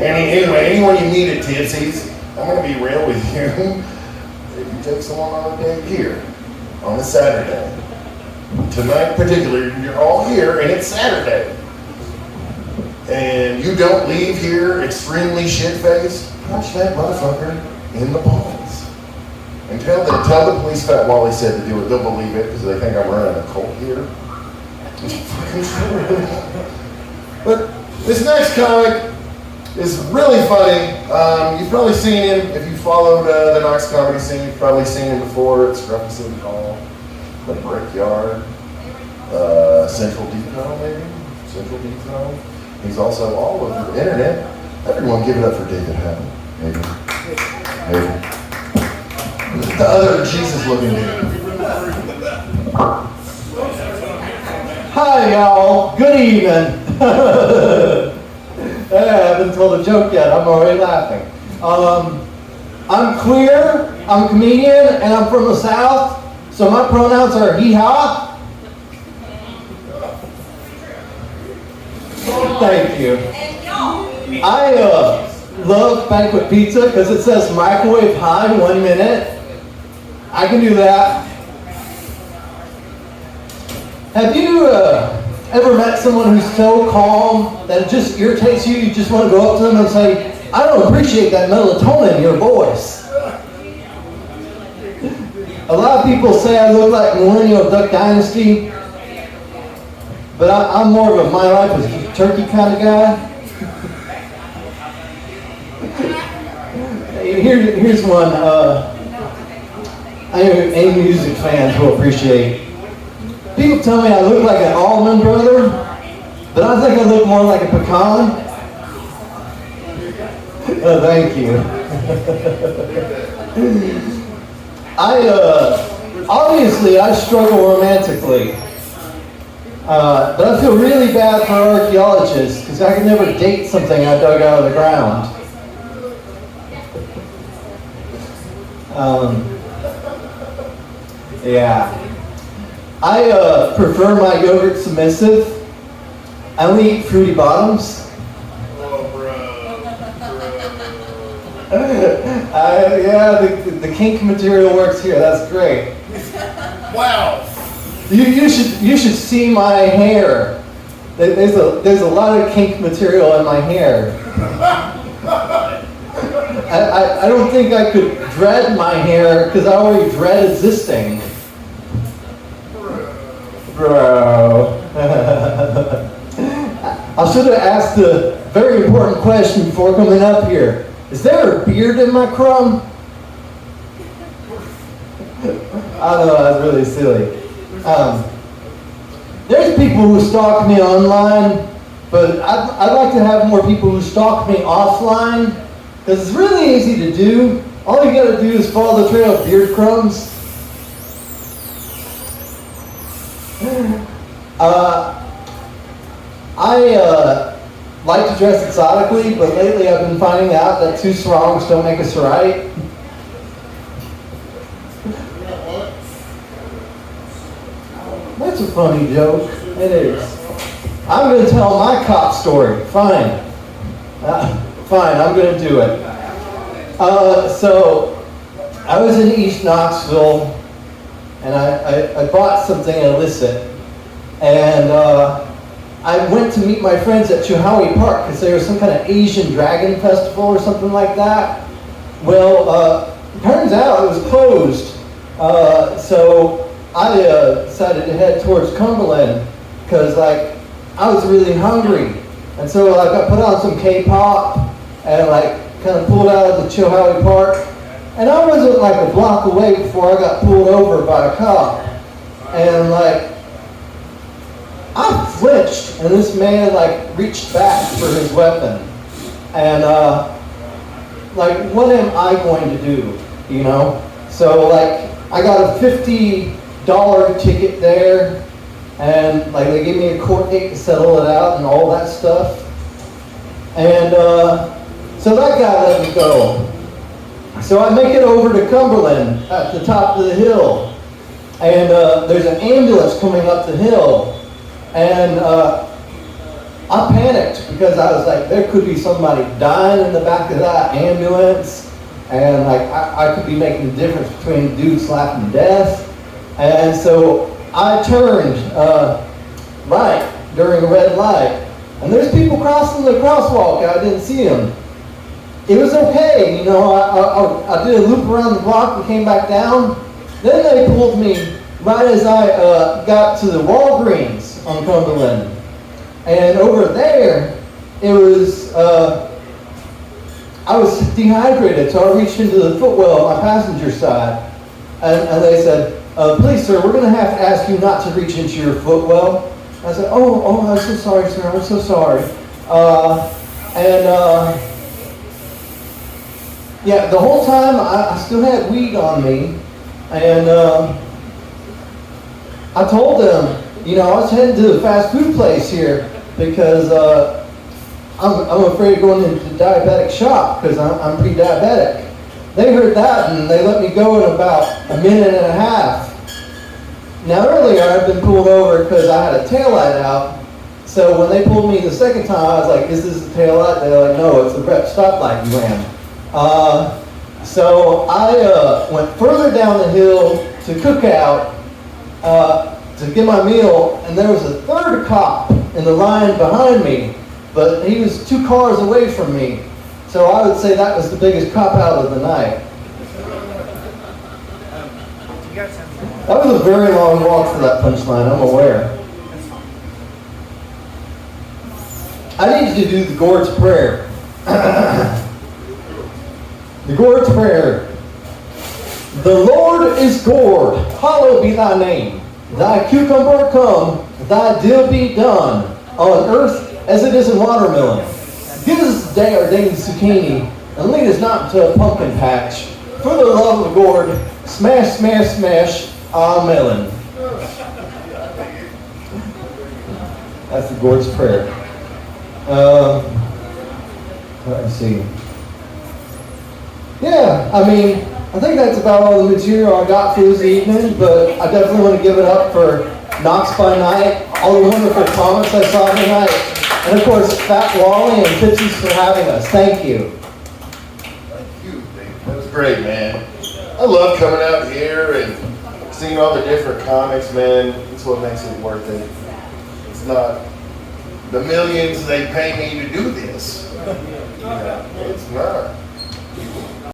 Anyway, anyone you meet at Tipsys, I'm going to be real with you. If you take someone on a date here, on a Saturday, tonight in particular, you're all here and it's Saturday, and you don't leave here extremely shit-faced, punch that motherfucker in the balls. And tell the police Fat Wally said to do it. They'll believe it because they think I'm running a cult here. It's fucking true. But this next comic is really funny. You've probably seen him if you followed the Knox comedy scene. You've probably seen him before. It's Scruffy City Hall, The Brickyard, Central Depot, maybe. Central Depot. He's also all over the internet. Everyone give it up for David Hammond. Maybe. The other Jesus-looking dude. Hi, y'all. Good evening. I haven't told a joke yet. I'm already laughing. I'm queer, I'm a comedian, and I'm from the South, so my pronouns are hee-haw. Thank you. I love banquet pizza because it says microwave high 1 minute. I can do that. Have you ever met someone who's so calm that it just irritates you? You just want to go up to them and say, I don't appreciate that melatonin in your voice. A lot of people say I look like Millennial Duck Dynasty, but I'm more of a my life is turkey kind of guy. Here's one I know any music fans will appreciate. People tell me I look like an Allman Brother, but I think I look more like a pecan. Oh, thank you. Obviously I struggle romantically, but I feel really bad for archaeologists because I can never date something I dug out of the ground. Yeah. I prefer my yogurt submissive. I only eat Fruity Bottoms. Oh, bro. Yeah, the kink material works here. That's great. Wow. You should see my hair. There's a lot of kink material in my hair. I don't think I could dread my hair because I already dread existing. Bro. I should have asked a very important question before coming up here. Is there a beard in my crumb? I know, that's really silly. There's people who stalk me online, but I'd like to have more people who stalk me offline, because it's really easy to do. All you gotta do is follow the trail of beard crumbs. I like to dress exotically, but lately I've been finding out that two wrongs don't make us right. That's a funny joke. It is. I'm going to tell my cop story. Fine. Fine, I'm going to do it. So, I was in East Knoxville, and I bought something illicit. And I went to meet my friends at Chowhowie Park because there was some kind of Asian Dragon Festival or something like that. Well, turns out it was closed. So I decided to head towards Cumberland because I was really hungry. And so I put on some K-pop and kind of pulled out of the Chowhowie Park. And I wasn't a block away before I got pulled over by a cop. And I flinched, and this man reached back for his weapon. And what am I going to do, you know? So I got a $50 ticket there, and they gave me a court date to settle it out and all that stuff. And so that guy let me go. So I make it over to Cumberland at the top of the hill, and there's an ambulance coming up the hill, and I panicked because I was like, there could be somebody dying in the back of that ambulance, and like I could be making the difference between a dude slapping death. And so I turned right during a red light, and there's people crossing the crosswalk. I didn't see them. It was okay, you know. I did a loop around the block and came back down. Then they pulled me right as I got to the Walgreens on Cumberland. And over there, it was, I was dehydrated, so I reached into the footwell on my passenger side. And they said, please, sir, we're going to have to ask you not to reach into your footwell. I said, oh, I'm so sorry, sir, I'm so sorry. Yeah, the whole time I still had weed on me. And I told them, you know, I was heading to the fast food place here because I'm afraid of going into the diabetic shop because I'm pre-diabetic. They heard that and they let me go in about a minute and a half. Now earlier I'd been pulled over because I had a taillight out. So when they pulled me the second time, I was like, is this a taillight? They're like, no, it's a red stoplight you ran. So I went further down the hill to Cookout to get my meal, and there was a third cop in the line behind me, but he was 2 cars away from me. So I would say that was the biggest cop out of the night. That was a very long walk for that punchline, I'm aware. I need to do the Gord's Prayer. The Gord's Prayer. The Lord is Gord, hallowed be thy name. Thy cucumber come, thy dill be done, on earth as it is in watermelon. Give us this day our daily zucchini, and lead us not into a pumpkin patch. For the love of Gord, smash, smash, smash, amen. That's the Gord's Prayer. Let's see. Yeah, I mean, I think that's about all the material I got for this evening, but I definitely want to give it up for Knox by Night, all the wonderful comments I saw tonight, and of course, Fat Wally and Tipsys for having us. Thank you. Thank you, Dave. That was great, man. I love coming out here and seeing all the different comics, man. It's what makes it worth it. It's not the millions they pay me to do this. You know, it's not.